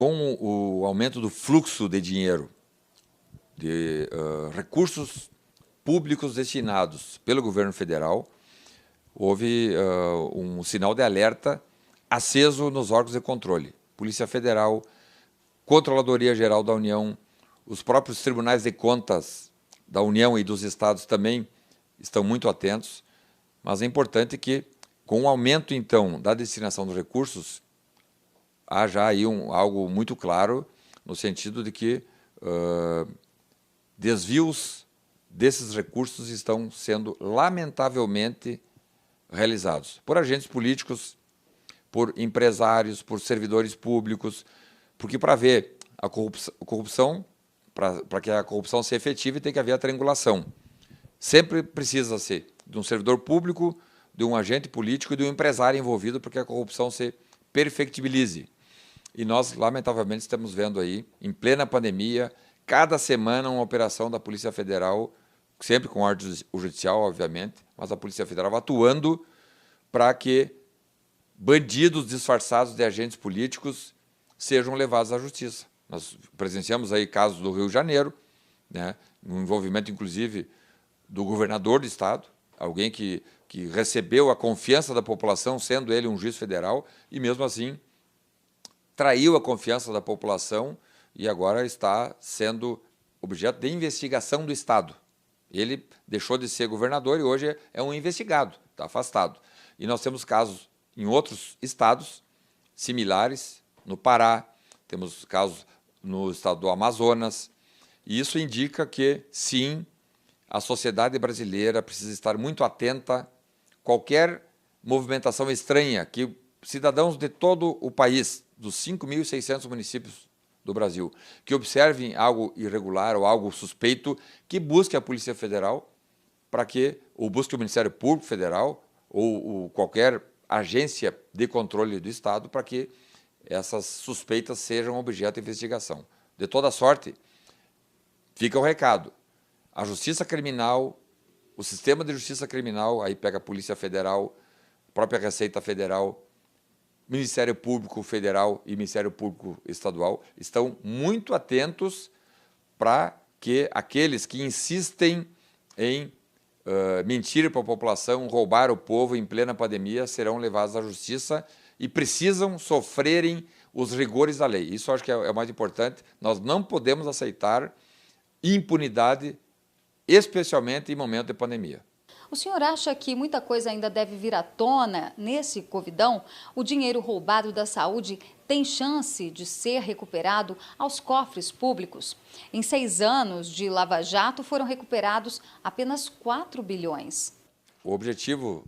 Com o aumento do fluxo de dinheiro, de recursos públicos destinados pelo governo federal, houve um sinal de alerta aceso nos órgãos de controle. Polícia Federal, Controladoria Geral da União, os próprios tribunais de contas da União e dos estados também estão muito atentos, mas é importante que, com o aumento, então, da destinação dos recursos, há já aí algo muito claro, no sentido de que desvios desses recursos estão sendo, lamentavelmente, realizados por agentes políticos, por empresários, por servidores públicos, porque para ver a corrupção, para que a corrupção seja efetiva, tem que haver a triangulação. Sempre precisa ser de um servidor público, de um agente político e de um empresário envolvido para que a corrupção se perfectibilize. E nós, lamentavelmente, estamos vendo aí, em plena pandemia, cada semana uma operação da Polícia Federal, sempre com ordem judicial, obviamente, mas a Polícia Federal atuando para que bandidos disfarçados de agentes políticos sejam levados à justiça. Nós presenciamos aí casos do Rio de Janeiro, né, no envolvimento, inclusive, do governador do estado, alguém que recebeu a confiança da população, sendo ele um juiz federal, e mesmo assim traiu a confiança da população e agora está sendo objeto de investigação do Estado. Ele deixou de ser governador e hoje é um investigado, está afastado. E nós temos casos em outros estados similares, no Pará, temos casos no estado do Amazonas, e isso indica que, sim, a sociedade brasileira precisa estar muito atenta a qualquer movimentação estranha que cidadãos de todo o país, dos 5.600 municípios do Brasil, que observem algo irregular ou algo suspeito, que busque a Polícia Federal, ou busque o Ministério Público Federal, ou qualquer agência de controle do Estado, para que essas suspeitas sejam objeto de investigação. De toda sorte, fica o recado. A Justiça Criminal, o sistema de Justiça Criminal, aí pega a Polícia Federal, a própria Receita Federal, Ministério Público Federal e Ministério Público Estadual estão muito atentos para que aqueles que insistem em mentir para a população, roubar o povo em plena pandemia, serão levados à justiça e precisam sofrerem os rigores da lei. Isso eu acho que é o mais importante. Nós não podemos aceitar impunidade, especialmente em momento de pandemia. O senhor acha que muita coisa ainda deve vir à tona nesse Covidão? O dinheiro roubado da saúde tem chance de ser recuperado aos cofres públicos? Em 6 anos de Lava Jato foram recuperados apenas 4 bilhões. O objetivo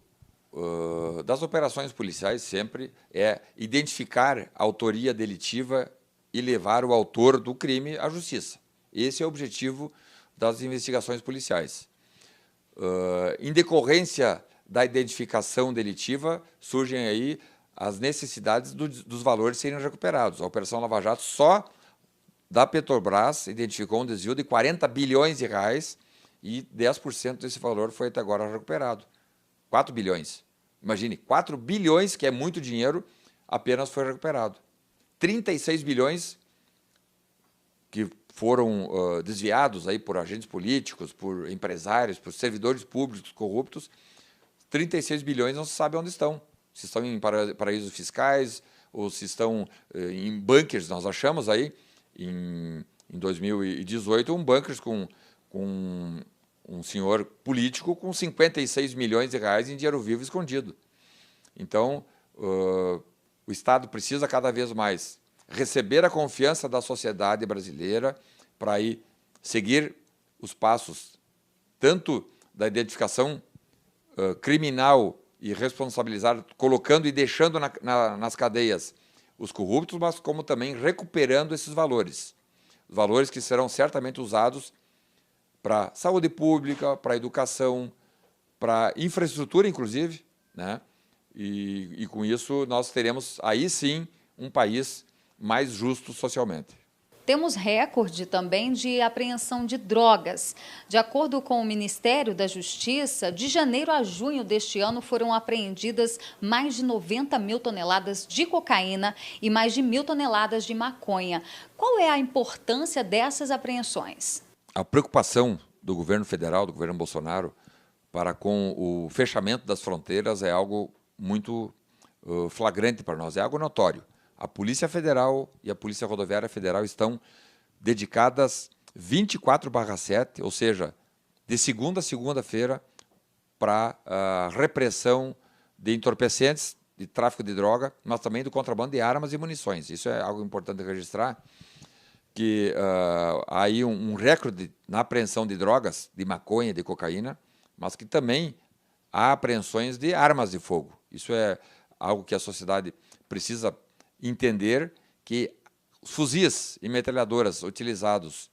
das operações policiais sempre é identificar a autoria delitiva e levar o autor do crime à justiça. Esse é o objetivo das investigações policiais. Em decorrência da identificação delitiva, surgem aí as necessidades dos valores serem recuperados. A Operação Lava Jato, só da Petrobras, identificou um desvio de 40 bilhões de reais e 10% desse valor foi até agora recuperado. 4 bilhões. Imagine, 4 bilhões, que é muito dinheiro, apenas foi recuperado. 36 bilhões que foram desviados aí por agentes políticos, por empresários, por servidores públicos corruptos, 36 bilhões não se sabe onde estão. Se estão em paraísos fiscais ou se estão em bunkers. Nós achamos aí, em 2018, um bunkers com um senhor político com 56 milhões de reais em dinheiro vivo escondido. Então, o Estado precisa cada vez mais receber a confiança da sociedade brasileira para aí seguir os passos tanto da identificação criminal e responsabilizar, colocando e deixando nas cadeias os corruptos, mas como também recuperando esses valores. Valores que serão certamente usados para saúde pública, para educação, para infraestrutura, inclusive, né? E com isso nós teremos aí sim um país mais justo socialmente. Temos recorde também de apreensão de drogas. De acordo com o Ministério da Justiça, de janeiro a junho deste ano foram apreendidas mais de 90 mil toneladas de cocaína e mais de 1.000 toneladas de maconha. Qual é a importância dessas apreensões? A preocupação do governo federal, do governo Bolsonaro, para com o fechamento das fronteiras é algo muito flagrante para nós, é algo notório. A Polícia Federal e a Polícia Rodoviária Federal estão dedicadas 24/7, ou seja, de segunda a segunda-feira, para a repressão de entorpecentes, de tráfico de droga, mas também do contrabando de armas e munições. Isso é algo importante registrar, que há aí um recorde na apreensão de drogas, de maconha, de cocaína, mas que também há apreensões de armas de fogo. Isso é algo que a sociedade precisa entender, que os fuzis e metralhadoras utilizados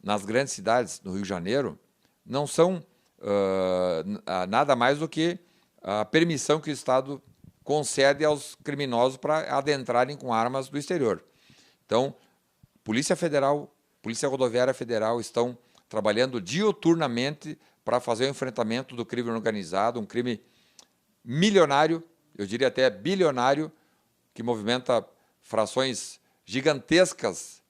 nas grandes cidades do Rio de Janeiro não são nada mais do que a permissão que o Estado concede aos criminosos para adentrarem com armas do exterior. Então, Polícia Federal, Polícia Rodoviária Federal estão trabalhando diuturnamente para fazer o enfrentamento do crime organizado, um crime milionário, eu diria até bilionário, que movimenta frações gigantescas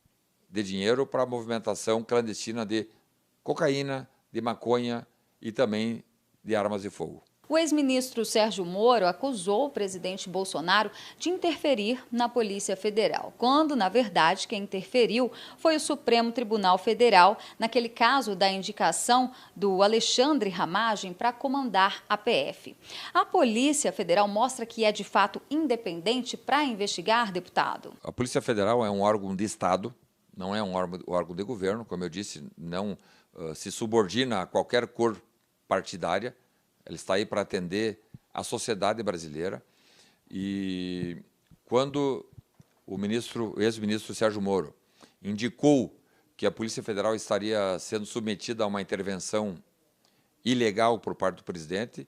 de dinheiro para a movimentação clandestina de cocaína, de maconha e também de armas de fogo. O ex-ministro Sérgio Moro acusou o presidente Bolsonaro de interferir na Polícia Federal, quando, na verdade, quem interferiu foi o Supremo Tribunal Federal, naquele caso da indicação do Alexandre Ramagem para comandar a PF. A Polícia Federal mostra que é, de fato, independente para investigar, deputado? A Polícia Federal é um órgão de Estado, não é um órgão de governo, como eu disse, não se subordina a qualquer cor partidária. Ela está aí para atender a sociedade brasileira. E quando o ex-ministro Sérgio Moro indicou que a Polícia Federal estaria sendo submetida a uma intervenção ilegal por parte do presidente,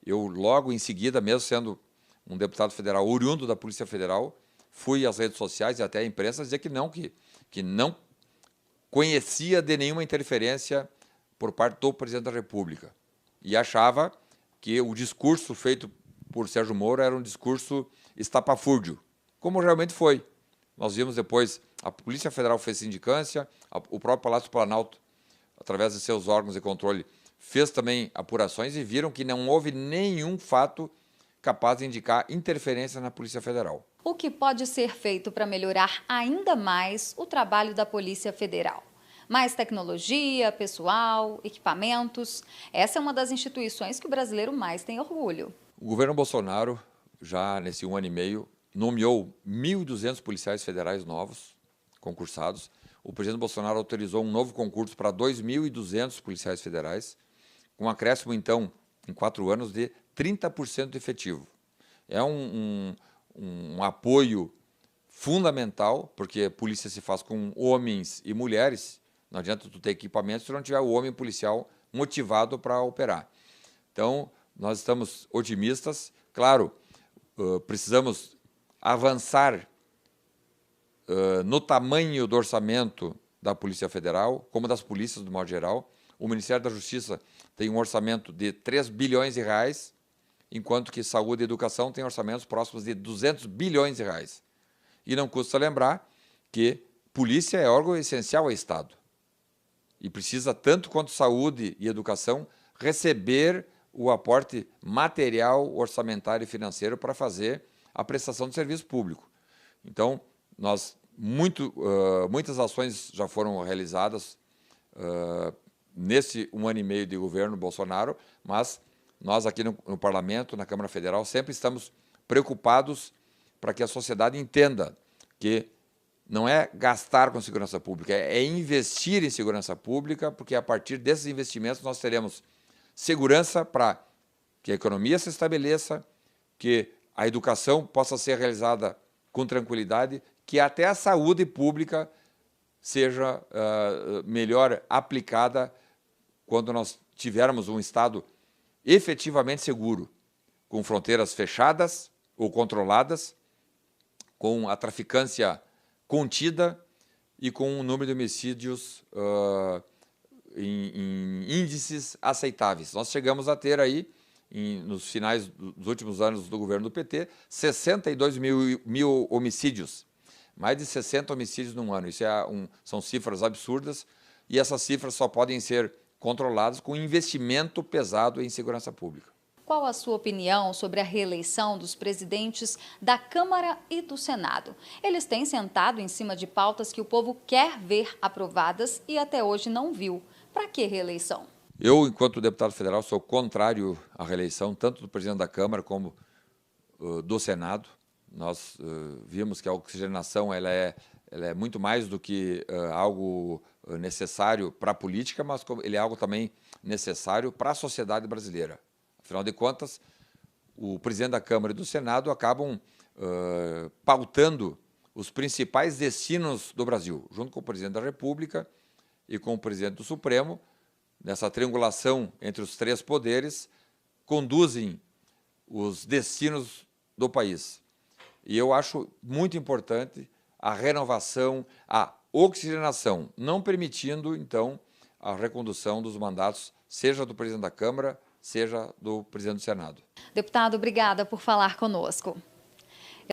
eu logo em seguida, mesmo sendo um deputado federal oriundo da Polícia Federal, fui às redes sociais e até à imprensa dizer que não conhecia de nenhuma interferência por parte do presidente da República. E achava que o discurso feito por Sérgio Moro era um discurso estapafúrdio, como realmente foi. Nós vimos depois, a Polícia Federal fez sindicância, o próprio Palácio Planalto, através de seus órgãos de controle, fez também apurações e viram que não houve nenhum fato capaz de indicar interferência na Polícia Federal. O que pode ser feito para melhorar ainda mais o trabalho da Polícia Federal? Mais tecnologia, pessoal, equipamentos. Essa é uma das instituições que o brasileiro mais tem orgulho. O governo Bolsonaro, já nesse 1 ano e meio, nomeou 1.200 policiais federais novos, concursados. O presidente Bolsonaro autorizou um novo concurso para 2.200 policiais federais, com um acréscimo, então, em 4 anos, de 30% de efetivo. É um apoio fundamental, porque a polícia se faz com homens e mulheres. Não adianta tu ter equipamento se não tiver o homem policial motivado para operar. Então, nós estamos otimistas. Claro, precisamos avançar no tamanho do orçamento da Polícia Federal, como das polícias, do modo geral. O Ministério da Justiça tem um orçamento de 3 bilhões de reais, enquanto que saúde e educação têm orçamentos próximos de 200 bilhões de reais. E não custa lembrar que polícia é órgão essencial ao Estado. E precisa, tanto quanto saúde e educação, receber o aporte material, orçamentário e financeiro para fazer a prestação de serviço público. Então, muitas ações já foram realizadas nesse 1 ano e meio de governo Bolsonaro, mas nós aqui no Parlamento, na Câmara Federal, sempre estamos preocupados para que a sociedade entenda que não é gastar com segurança pública, é investir em segurança pública, porque a partir desses investimentos nós teremos segurança para que a economia se estabeleça, que a educação possa ser realizada com tranquilidade, que até a saúde pública seja melhor aplicada quando nós tivermos um Estado efetivamente seguro, com fronteiras fechadas ou controladas, com a traficância contida e com um número de homicídios em índices aceitáveis. Nós chegamos a ter aí, nos finais dos últimos anos do governo do PT, 62 mil homicídios. Mais de 60 homicídios num ano. Isso são cifras absurdas e essas cifras só podem ser controladas com investimento pesado em segurança pública. Qual a sua opinião sobre a reeleição dos presidentes da Câmara e do Senado? Eles têm sentado em cima de pautas que o povo quer ver aprovadas e até hoje não viu. Para que reeleição? Eu, enquanto deputado federal, sou contrário à reeleição, tanto do presidente da Câmara como do Senado. Nós vimos que a oxigenação ela é muito mais do que algo necessário para a política, mas ele é algo também necessário para a sociedade brasileira. Afinal de contas, o presidente da Câmara e do Senado acabam pautando os principais destinos do Brasil, junto com o presidente da República e com o presidente do Supremo. Nessa triangulação entre os três poderes, conduzem os destinos do país. E eu acho muito importante a renovação, a oxigenação, não permitindo, então, a recondução dos mandatos, seja do presidente da Câmara, seja do presidente do Senado. Deputado, obrigada por falar conosco.